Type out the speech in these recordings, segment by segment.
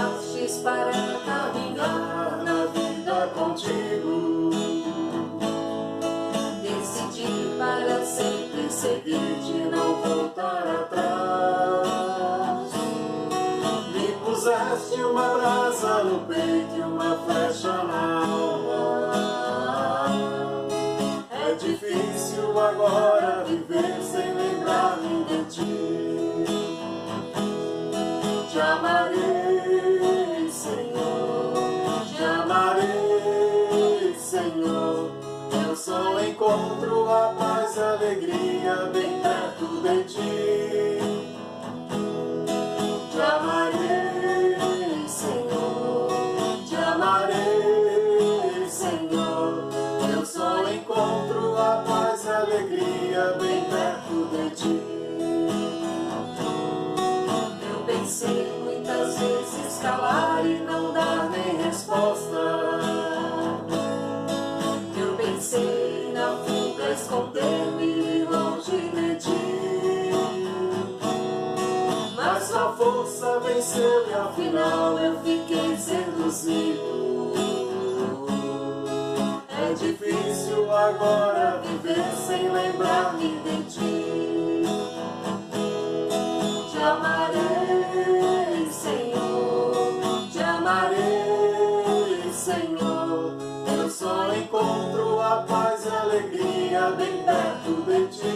chamastes para caminhar na vida contigo. Decidi para sempre seguir-te, não voltar atrás. Me puseste uma brasa no peito e uma flecha na alma. É difícil agora viver sem lembrar-me de ti. Te amarei, Senhor, te amarei, Senhor. Eu só encontro a paz e a alegria bem perto de ti. Te amarei, Senhor, te amarei, Senhor. Eu só encontro a paz e a alegria bem perto de ti. Eu pensei muitas vezes calar e não dar nem resposta. Eu pensei na fuga, esconder-me longe de ti. Mas sua força venceu e ao final eu fiquei seduzido. É difícil agora viver sem lembrar-me de ti. Te amarei, Senhor, te amarei, Senhor. Eu só encontro a paz e a alegria bem perto de ti.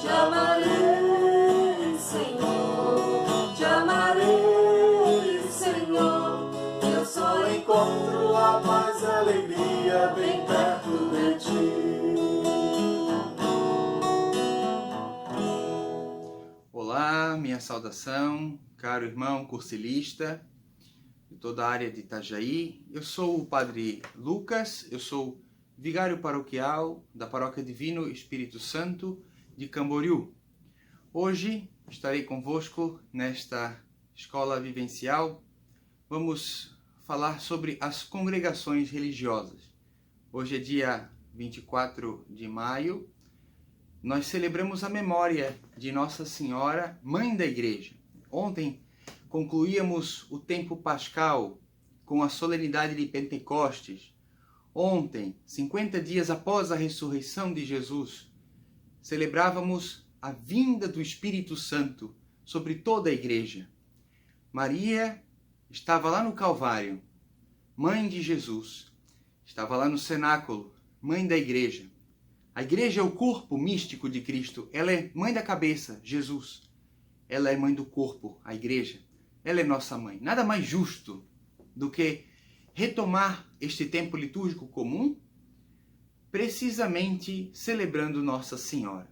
Te amarei, Senhor, te amarei, Senhor. Eu só encontro a paz e a alegria bem perto de ti. Olá, minha saudação, caro irmão cursilista de toda a área de Itajaí. Eu sou o Padre Lucas, eu sou vigário paroquial da Paróquia Divino Espírito Santo de Camboriú. Hoje estarei convosco nesta escola vivencial. Vamos falar sobre as congregações religiosas. Hoje é dia 24 de maio. Nós celebramos a memória de Nossa Senhora, Mãe da Igreja. Ontem concluíamos o tempo pascal com a solenidade de Pentecostes. Ontem, 50 dias após a ressurreição de Jesus, celebrávamos a vinda do Espírito Santo sobre toda a Igreja. Maria estava lá no Calvário, Mãe de Jesus. Estava lá no cenáculo, Mãe da Igreja. A Igreja é o corpo místico de Cristo. Ela é mãe da cabeça, Jesus. Ela é mãe do corpo, a Igreja. Ela é nossa mãe. Nada mais justo do que retomar este tempo litúrgico comum, precisamente celebrando Nossa Senhora.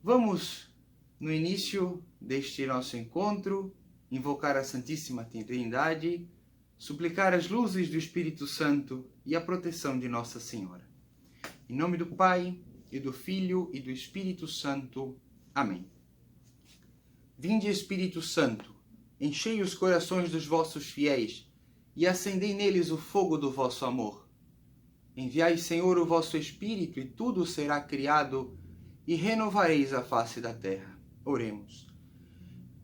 Vamos, no início deste nosso encontro, invocar a Santíssima Trindade, suplicar as luzes do Espírito Santo e a proteção de Nossa Senhora. Em nome do Pai, e do Filho, e do Espírito Santo. Amém. Vinde, Espírito Santo, enchei os corações dos vossos fiéis, e acendei neles o fogo do vosso amor. Enviai, Senhor, o vosso Espírito, e tudo será criado, e renovareis a face da terra. Oremos.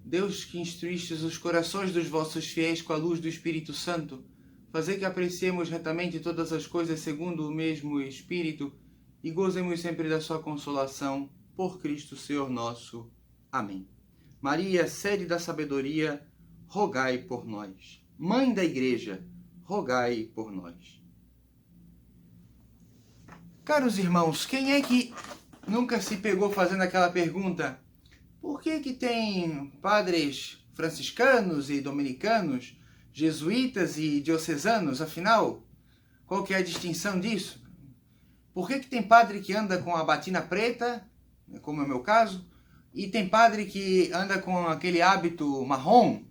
Deus, que instruístes os corações dos vossos fiéis com a luz do Espírito Santo, fazei que apreciemos retamente todas as coisas segundo o mesmo Espírito e gozemos sempre da sua consolação, por Cristo Senhor nosso. Amém. Maria, sede da sabedoria, rogai por nós. Mãe da Igreja, rogai por nós. Caros irmãos, quem é que nunca se pegou fazendo aquela pergunta: por que tem padres franciscanos e dominicanos, jesuítas e diocesanos? Afinal, qual que é a distinção disso? Por que tem padre que anda com a batina preta, como é o meu caso, e tem padre que anda com aquele hábito marrom,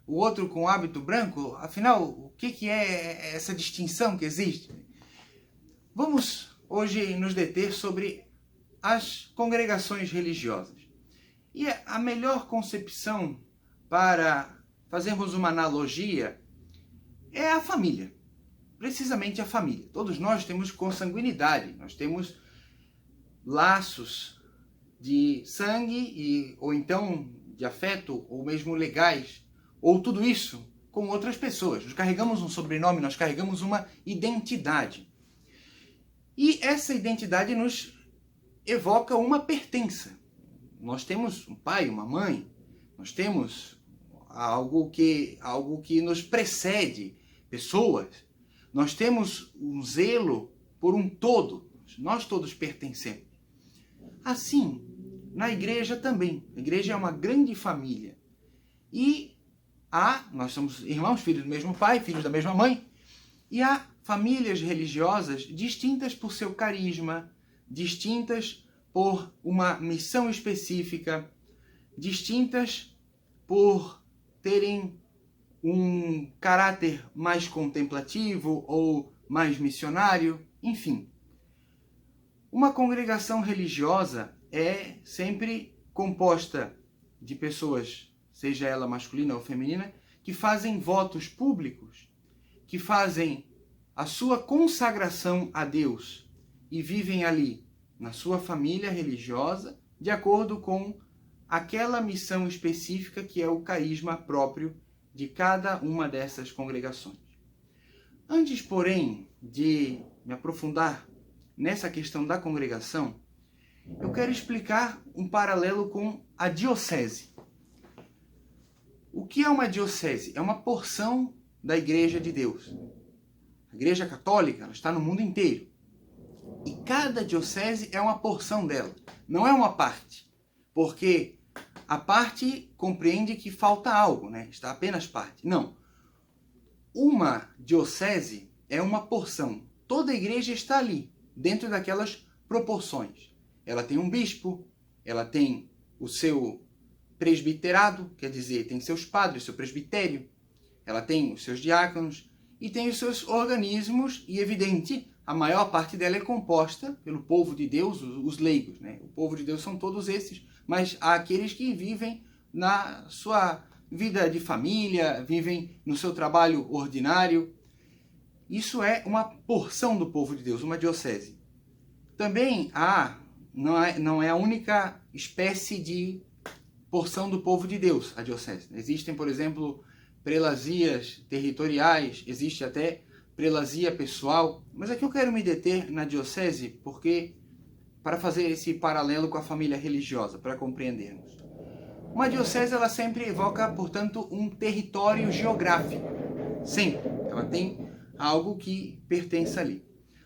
o outro com hábito branco? Afinal, o que é essa distinção que existe? Vamos hoje nos deter sobre as congregações religiosas. E a melhor concepção para fazermos uma analogia é a família. Precisamente a família. Todos nós temos consanguinidade, nós temos laços de sangue ou então de afeto, ou mesmo legais, ou tudo isso com outras pessoas. Nós carregamos um sobrenome, nós carregamos uma identidade. E essa identidade nos evoca uma pertença. Nós temos um pai, uma mãe, nós temos algo que nos precede, pessoas. Nós temos um zelo por um todo. Nós todos pertencemos. Assim, na igreja também. A igreja é uma grande família. E nós somos irmãos, filhos do mesmo pai, filhos da mesma mãe. E há famílias religiosas distintas por seu carisma, distintas por uma missão específica, distintas por terem um caráter mais contemplativo ou mais missionário, enfim. Uma congregação religiosa é sempre composta de pessoas, seja ela masculina ou feminina, que fazem votos públicos, que fazem a sua consagração a Deus e vivem ali, na sua família religiosa, de acordo com aquela missão específica que é o carisma próprio de cada uma dessas congregações. Antes, porém, de me aprofundar nessa questão da congregação, eu quero explicar um paralelo com a diocese. O que é uma diocese? É uma porção da Igreja de Deus. A Igreja Católica ela está no mundo inteiro. E cada diocese é uma porção dela, não é uma parte. Porque a parte compreende que falta algo, né? Está apenas parte. Não. Uma diocese é uma porção. Toda a igreja está ali, dentro daquelas proporções. Ela tem um bispo, ela tem o seu presbiterado, quer dizer, tem seus padres, seu presbitério, ela tem os seus diáconos e tem os seus organismos, e evidente, a maior parte dela é composta pelo povo de Deus, os leigos, né? O povo de Deus são todos esses, mas há aqueles que vivem na sua vida de família, vivem no seu trabalho ordinário. Isso é uma porção do povo de Deus, uma diocese. Também não é a única espécie de porção do povo de Deus, a diocese. Existem, por exemplo, prelazias territoriais, existe até prelazia pessoal, mas aqui eu quero me deter na diocese porque para fazer esse paralelo com a família religiosa, para compreendermos. Uma diocese ela sempre evoca, portanto, um território geográfico. Sempre. Ela tem algo que pertence ali.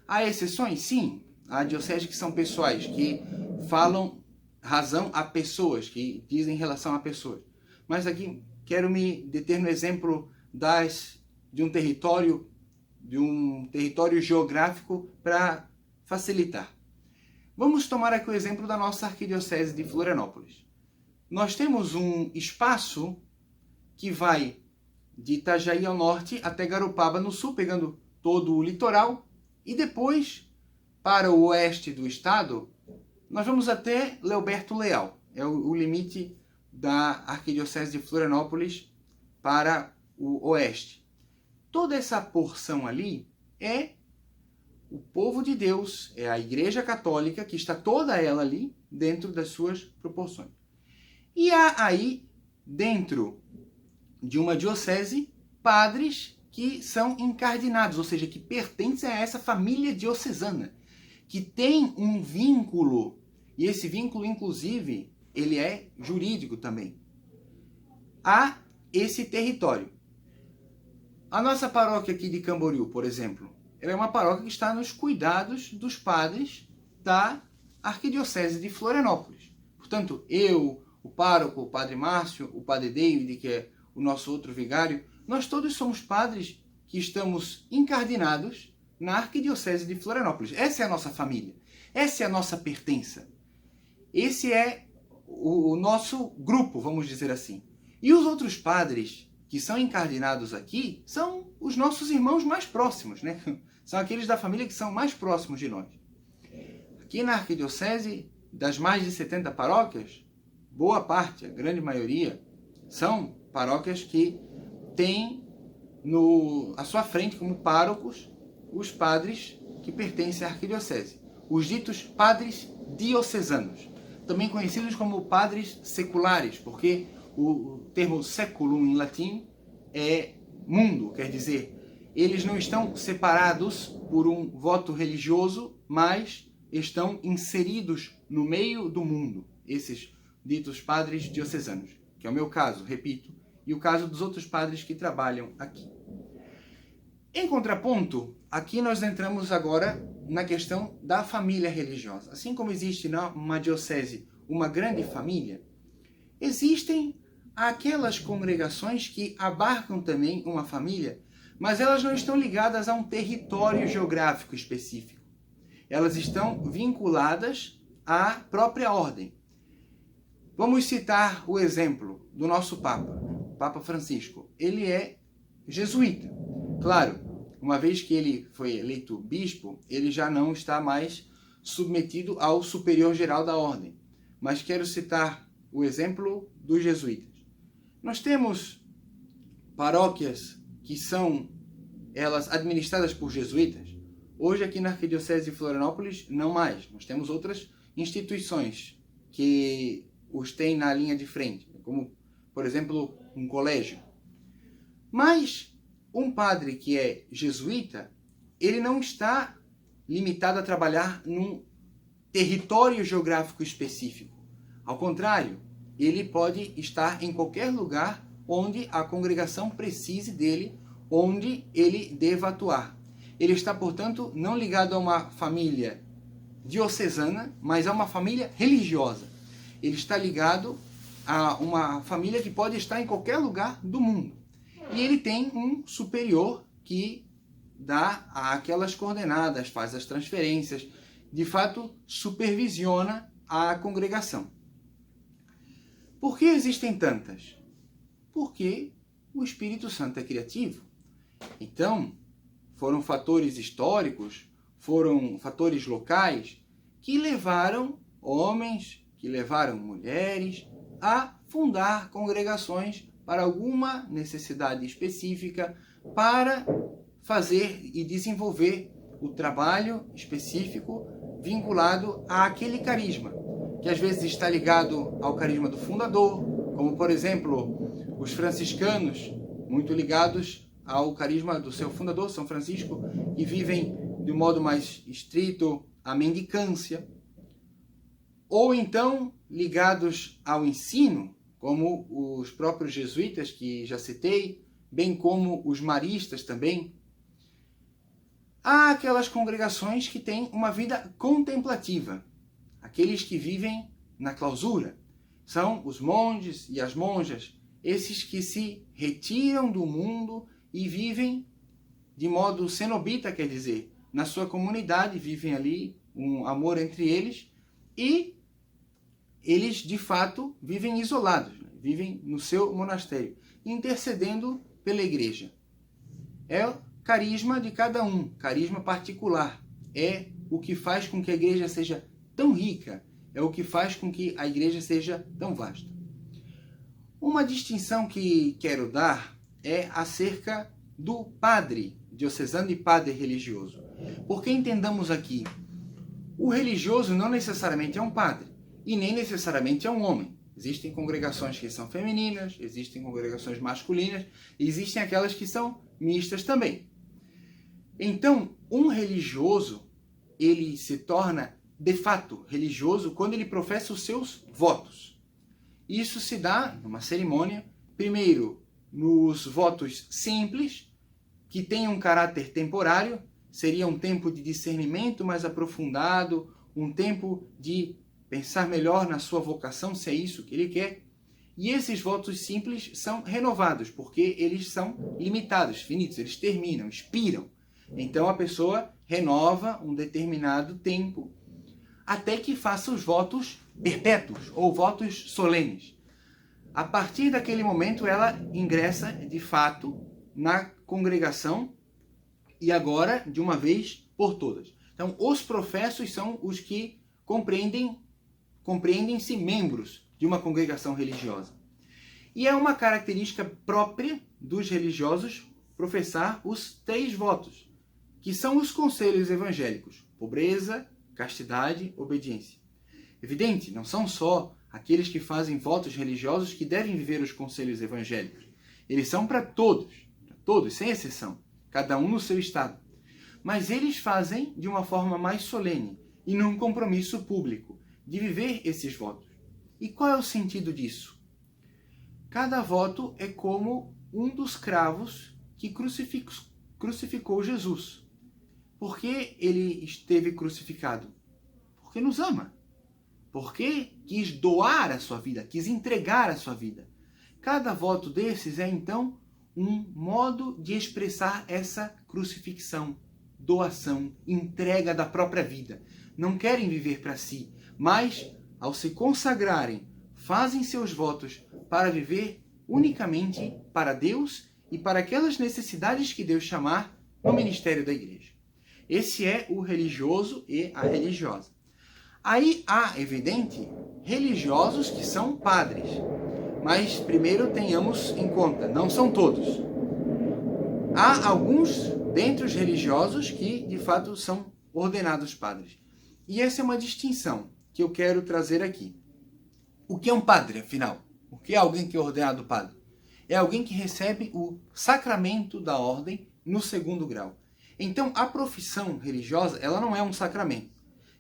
Há exceções? Sim. Há dioceses que são pessoais, que falam razão a pessoas, que dizem relação a pessoas. Mas aqui quero me deter no exemplo de um território geográfico para facilitar. Vamos tomar aqui o exemplo da nossa arquidiocese de Florianópolis. Nós temos um espaço que vai de Itajaí ao norte até Garopaba no sul, pegando todo o litoral, e depois, para o oeste do estado, nós vamos até Leoberto Leal. É o limite da arquidiocese de Florianópolis para o oeste. Toda essa porção ali é o povo de Deus, é a Igreja Católica, que está toda ela ali dentro das suas proporções. E há aí, dentro de uma diocese, padres que são incardinados, ou seja, que pertencem a essa família diocesana, que tem um vínculo, e esse vínculo, inclusive, ele é jurídico também, a esse território. A nossa paróquia aqui de Camboriú, por exemplo, ela é uma paróquia que está nos cuidados dos padres da arquidiocese de Florianópolis. Portanto, eu, o pároco, o padre Márcio, o padre David, que é o nosso outro vigário, nós todos somos padres que estamos incardinados na arquidiocese de Florianópolis. Essa é a nossa família. Essa é a nossa pertença. Esse é o nosso grupo, vamos dizer assim. E os outros padres que são incardinados aqui são os nossos irmãos mais próximos, né? São aqueles da família que são mais próximos de nós. Aqui na arquidiocese, das mais de 70 paróquias, boa parte, a grande maioria, são paróquias que têm à sua frente como párocos os padres que pertencem à arquidiocese. Os ditos padres diocesanos, também conhecidos como padres seculares, porque O termo seculum em latim é mundo, quer dizer, eles não estão separados por um voto religioso, mas estão inseridos no meio do mundo, esses ditos padres diocesanos, que é o meu caso, repito, e o caso dos outros padres que trabalham aqui. Em contraponto, aqui nós entramos agora na questão da família religiosa. Assim como existe numa diocese uma grande família, existem aquelas congregações que abarcam também uma família, mas elas não estão ligadas a um território geográfico específico. Elas estão vinculadas à própria ordem. Vamos citar o exemplo do nosso Papa, Papa Francisco. Ele é jesuíta. Claro, uma vez que ele foi eleito bispo, ele já não está mais submetido ao superior geral da ordem. Mas quero citar o exemplo dos jesuítas. Nós temos paróquias que são elas administradas por jesuítas. Hoje aqui na Arquidiocese de Florianópolis não mais. Nós temos outras instituições que os têm na linha de frente, como, por exemplo, um colégio. Mas um padre que é jesuíta, ele não está limitado a trabalhar num território geográfico específico. Ao contrário, ele pode estar em qualquer lugar onde a congregação precise dele, onde ele deva atuar. Ele está, portanto, não ligado a uma família diocesana, mas a uma família religiosa. Ele está ligado a uma família que pode estar em qualquer lugar do mundo. E ele tem um superior que dá aquelas coordenadas, faz as transferências, de fato supervisiona a congregação. Por que existem tantas? Porque o Espírito Santo é criativo. Então, foram fatores históricos, foram fatores locais que levaram homens, que levaram mulheres a fundar congregações para alguma necessidade específica, para fazer e desenvolver o trabalho específico vinculado àquele carisma, que às vezes está ligado ao carisma do fundador, como por exemplo os franciscanos, muito ligados ao carisma do seu fundador, São Francisco, e vivem de um modo mais estrito à mendicância, ou então ligados ao ensino, como os próprios jesuítas que já citei, bem como os maristas também. Há aquelas congregações que têm uma vida contemplativa, aqueles que vivem na clausura. São os monges e as monjas, esses que se retiram do mundo e vivem de modo cenobita, quer dizer, na sua comunidade, vivem ali um amor entre eles e eles, de fato, vivem isolados, né? Vivem no seu monastério, intercedendo pela igreja. É o carisma de cada um, carisma particular. É o que faz com que a igreja seja tão rica, é o que faz com que a igreja seja tão vasta. Uma distinção que quero dar é acerca do padre diocesano e padre religioso. Porque entendamos aqui, o religioso não necessariamente é um padre, e nem necessariamente é um homem. Existem congregações que são femininas, existem congregações masculinas, e existem aquelas que são mistas também. Então, um religioso, ele se torna, de fato, religioso quando ele professa os seus votos. Isso se dá numa cerimônia, primeiro, nos votos simples, que têm um caráter temporário, seria um tempo de discernimento mais aprofundado, um tempo de pensar melhor na sua vocação, se é isso que ele quer. E esses votos simples são renovados, porque eles são limitados, finitos, eles terminam, expiram. Então a pessoa renova um determinado tempo, até que faça os votos perpétuos, ou votos solenes. A partir daquele momento ela ingressa, de fato, na congregação, e agora, de uma vez por todas. Então, os professos são os que compreendem-se membros de uma congregação religiosa. E é uma característica própria dos religiosos professar os 3 votos, que são os conselhos evangélicos: pobreza, castidade, obediência. Evidente, não são só aqueles que fazem votos religiosos que devem viver os conselhos evangélicos. Eles são para todos, sem exceção, cada um no seu estado. Mas eles fazem de uma forma mais solene e num compromisso público de viver esses votos. E qual é o sentido disso? Cada voto é como um dos cravos que crucificou Jesus. Por que ele esteve crucificado? Porque nos ama. Porque quis doar a sua vida, quis entregar a sua vida. Cada voto desses é, então, um modo de expressar essa crucifixão, doação, entrega da própria vida. Não querem viver para si, mas, ao se consagrarem, fazem seus votos para viver unicamente para Deus e para aquelas necessidades que Deus chamar no ministério da igreja. Esse é o religioso e a religiosa. Aí há, evidente, religiosos que são padres. Mas primeiro tenhamos em conta, não são todos. Há alguns dentre os religiosos que, de fato, são ordenados padres. E essa é uma distinção que eu quero trazer aqui. O que é um padre, afinal? O que é alguém que é ordenado padre? É alguém que recebe o sacramento da ordem no 2º grau. Então, a profissão religiosa, ela não é um sacramento.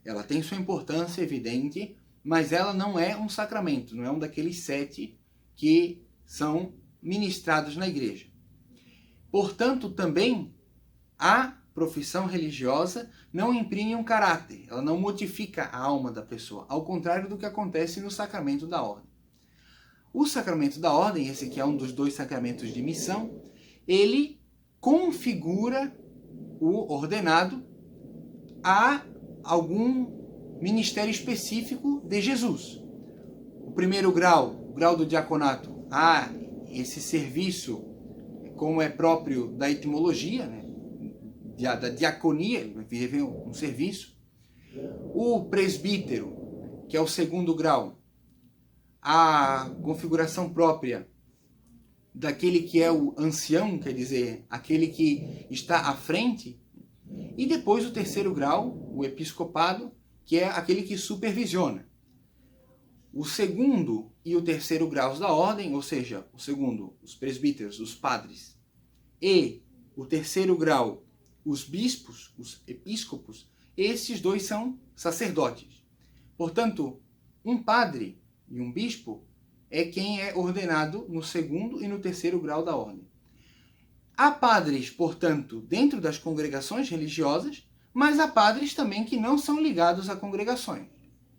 Ela tem sua importância evidente, mas ela não é um sacramento, não é um daqueles 7 que são ministrados na igreja. Portanto, também a profissão religiosa não imprime um caráter, ela não modifica a alma da pessoa, ao contrário do que acontece no sacramento da ordem. O sacramento da ordem, esse que é um dos 2 sacramentos de missão, ele configura o ordenado a algum ministério específico de Jesus. O 1º grau, o grau do diaconato, há esse serviço, como é próprio da etimologia, né? Da diaconia, vive um serviço. O presbítero, que é o 2º grau, a configuração própria daquele que é o ancião, quer dizer, aquele que está à frente. E depois o 3º grau, o episcopado, que é aquele que supervisiona. O 2º e o 3º graus da ordem, ou seja, o 2º, os presbíteros, os padres, e o 3º grau, os bispos, os episcopos, esses 2 são sacerdotes. Portanto, um padre e um bispo é quem é ordenado no 2º e no 3º grau da ordem. Há padres, portanto, dentro das congregações religiosas, mas há padres também que não são ligados a congregações,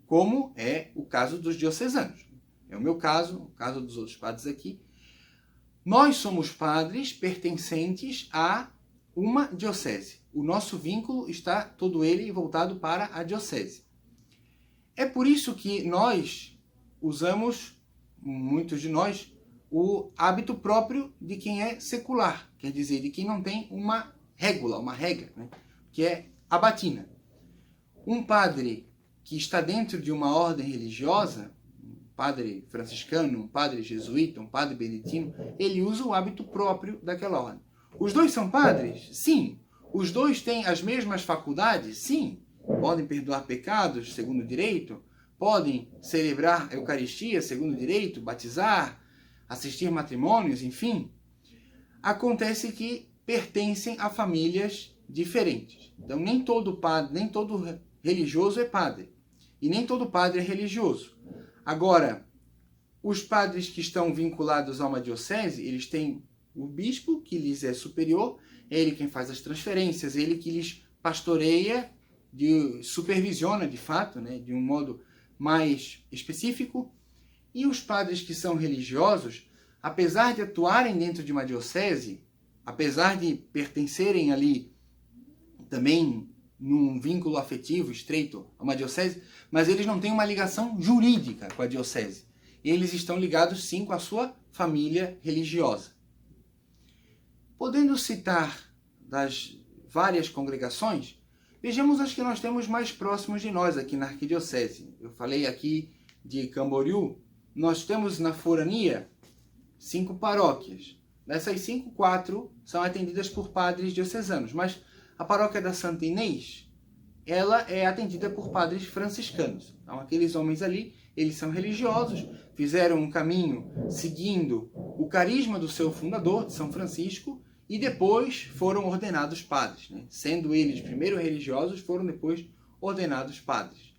como é o caso dos diocesanos. É o meu caso, o caso dos outros padres aqui. Nós somos padres pertencentes a uma diocese. O nosso vínculo está todo ele voltado para a diocese. É por isso que nós usamos, muitos de nós, o hábito próprio de quem é secular, quer dizer, de quem não tem uma régula, uma regra, né? Que é a batina. Um padre que está dentro de uma ordem religiosa, um padre franciscano, um padre jesuíta, um padre beneditino, ele usa o hábito próprio daquela ordem. Os 2 são padres? Sim. Os 2 têm as mesmas faculdades? Sim. Podem perdoar pecados, segundo o direito? Podem celebrar a Eucaristia, segundo o direito? Batizar? Assistir matrimônios? Enfim. Acontece que pertencem a famílias diferentes. Então, nem todo padre, nem todo religioso é padre. E nem todo padre é religioso. Agora, os padres que estão vinculados a uma diocese, eles têm o bispo, que lhes é superior, é ele quem faz as transferências, é ele que lhes pastoreia, supervisiona de fato, né, de um modo mais específico. E os padres que são religiosos, apesar de atuarem dentro de uma diocese, apesar de pertencerem ali também num vínculo afetivo estreito a uma diocese, mas eles não têm uma ligação jurídica com a diocese. Eles estão ligados sim com a sua família religiosa. Podendo citar das várias congregações, vejamos as que nós temos mais próximos de nós aqui na arquidiocese. Eu falei aqui de Camboriú. Nós temos na forania 5 paróquias. Dessas 5, 4 são atendidas por padres diocesanos, mas a paróquia da Santa Inês, ela é atendida por padres franciscanos. Então, aqueles homens ali, eles são religiosos, fizeram um caminho seguindo o carisma do seu fundador, de São Francisco, e depois foram ordenados padres, né? Sendo eles primeiro religiosos, foram depois ordenados padres.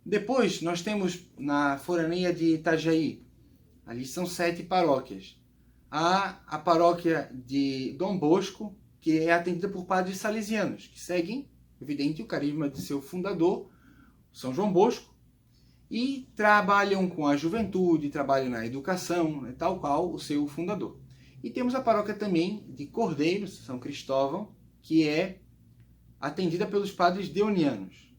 Depois nós temos na forania de Itajaí, ali são 7 paróquias. Há a paróquia de Dom Bosco, que é atendida por padres salesianos, que seguem, evidente, o carisma de seu fundador, São João Bosco, e trabalham com a juventude, trabalham na educação, né, tal qual o seu fundador. E temos a paróquia também de Cordeiros, São Cristóvão, que é atendida pelos padres deonianos.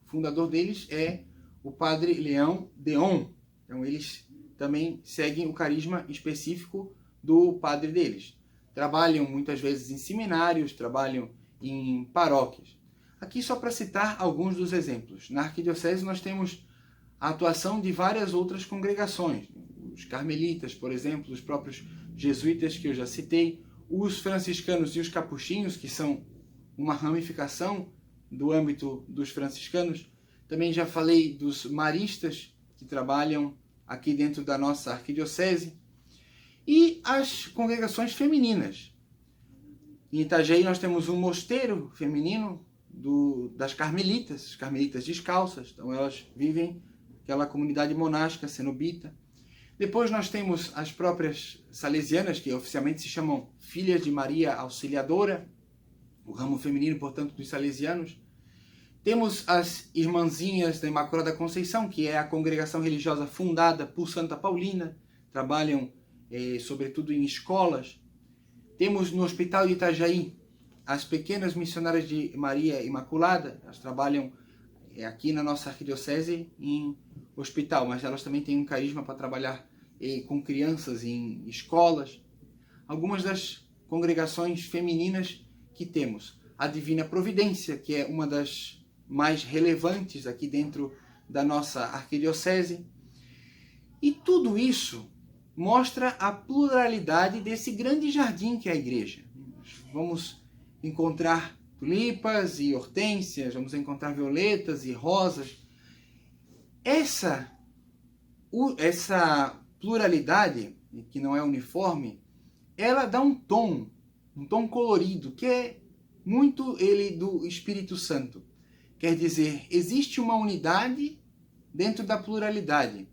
O fundador deles é o padre Leão Deon. Então eles também seguem o carisma específico do padre deles. Trabalham muitas vezes em seminários, trabalham em paróquias. Aqui só para citar alguns dos exemplos. Na arquidiocese nós temos a atuação de várias outras congregações. Os carmelitas, por exemplo, os próprios jesuítas que eu já citei, os franciscanos e os capuchinhos, que são uma ramificação do âmbito dos franciscanos. Também já falei dos maristas, que trabalham aqui dentro da nossa arquidiocese. E as congregações femininas. Em Itajaí nós temos um mosteiro feminino das carmelitas, as carmelitas descalças. Então elas vivem aquela comunidade monástica cenobita. Depois nós temos as próprias salesianas, que oficialmente se chamam Filhas de Maria Auxiliadora, o ramo feminino, portanto, dos salesianos. Temos as Irmãzinhas da Imaculada Conceição, que é a congregação religiosa fundada por Santa Paulina, trabalham sobretudo em escolas. Temos no Hospital de Itajaí as Pequenas Missionárias de Maria Imaculada, elas trabalham aqui na nossa arquidiocese em hospital, mas elas também têm um carisma para trabalhar com crianças em escolas. Algumas das congregações femininas que temos. A Divina Providência, que é uma das mais relevantes aqui dentro da nossa arquidiocese. E tudo isso mostra a pluralidade desse grande jardim que é a igreja. Vamos encontrar tulipas e hortênsias, vamos encontrar violetas e rosas. Essa pluralidade, que não é uniforme, ela dá um tom colorido, que é muito ele do Espírito Santo. Quer dizer, existe uma unidade dentro da pluralidade.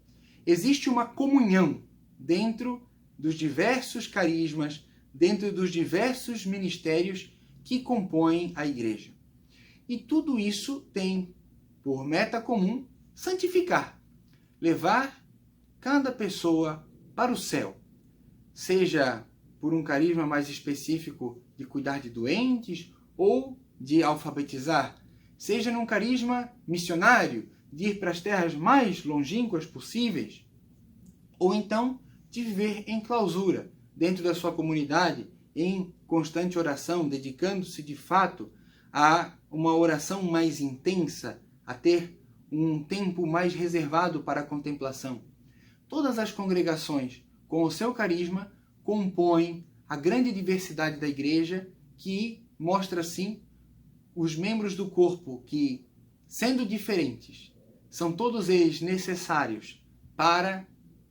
Existe uma comunhão dentro dos diversos carismas, dentro dos diversos ministérios que compõem a igreja. E tudo isso tem por meta comum santificar, levar cada pessoa para o céu, seja por um carisma mais específico de cuidar de doentes ou de alfabetizar, seja num carisma missionário, de ir para as terras mais longínquas possíveis, ou então de viver em clausura, dentro da sua comunidade, em constante oração, dedicando-se de fato a uma oração mais intensa, a ter um tempo mais reservado para a contemplação. Todas as congregações, com o seu carisma, compõem a grande diversidade da igreja, que mostra, assim, os membros do corpo que, sendo diferentes, são todos eles necessários para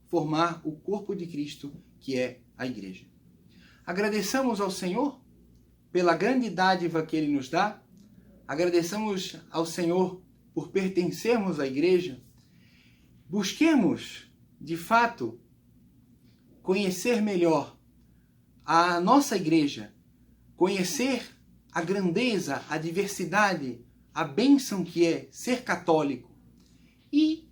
formar o corpo de Cristo, que é a igreja. Agradeçamos ao Senhor pela grande dádiva que Ele nos dá, agradeçamos ao Senhor por pertencermos à igreja, busquemos, de fato, conhecer melhor a nossa igreja, conhecer a grandeza, a diversidade, a bênção que é ser católico, e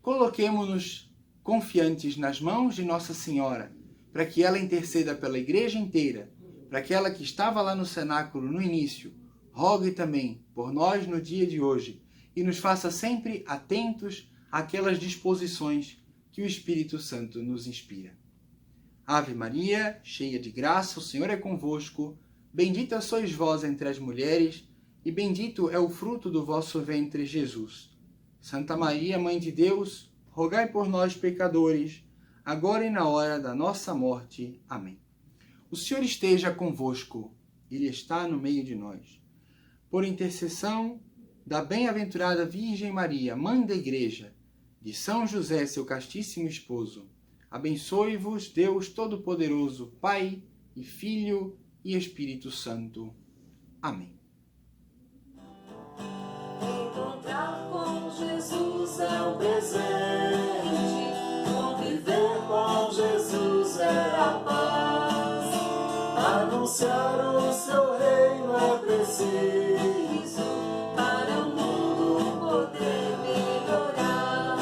coloquemo-nos confiantes nas mãos de Nossa Senhora, para que ela interceda pela igreja inteira, para que ela que estava lá no cenáculo no início, rogue também por nós no dia de hoje e nos faça sempre atentos àquelas disposições que o Espírito Santo nos inspira. Ave Maria, cheia de graça, o Senhor é convosco. Bendita sois vós entre as mulheres, e bendito é o fruto do vosso ventre, Jesus. Santa Maria, Mãe de Deus, rogai por nós, pecadores, agora e na hora da nossa morte. Amém. O Senhor esteja convosco, Ele está no meio de nós. Por intercessão da bem-aventurada Virgem Maria, Mãe da Igreja, de São José, seu castíssimo esposo, abençoe-vos Deus Todo-Poderoso, Pai e Filho e Espírito Santo. Amém. Encontrar com Jesus é um presente, conviver com Jesus é a paz, anunciar o seu reino é preciso, para o mundo poder melhorar.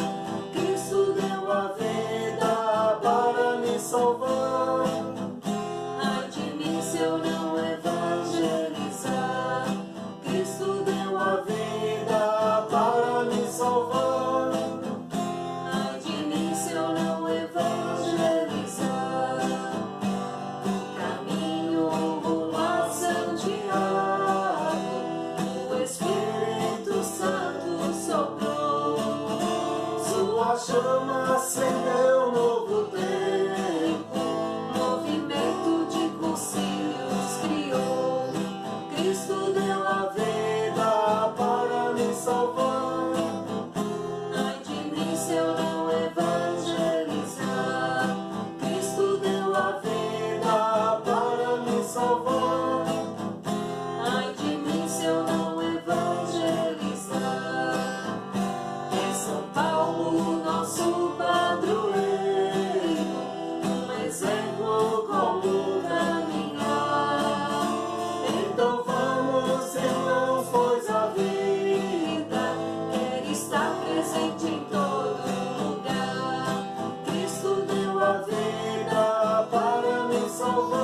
Cristo deu a vida para me salvar, ai de mim se eu não evangelizar. Cristo deu a vida para me salvar, ai de mim se eu não evangelizar. Caminho rumo a Santiago, o Espírito Santo soprou, sua chama acendeu novo tempo, movimento de concílios criou. Cristo deu a vida para me salvar, ai de mim se eu não evangelizar. Cristo deu a vida para me salvar, ai de mim se eu não evangelizar. É São Paulo nosso padroeiro, um exemplo como caminhar. Então vamos, irmãos, pois a vida quer estar presente em todo lugar. Cristo deu a vida para me salvar.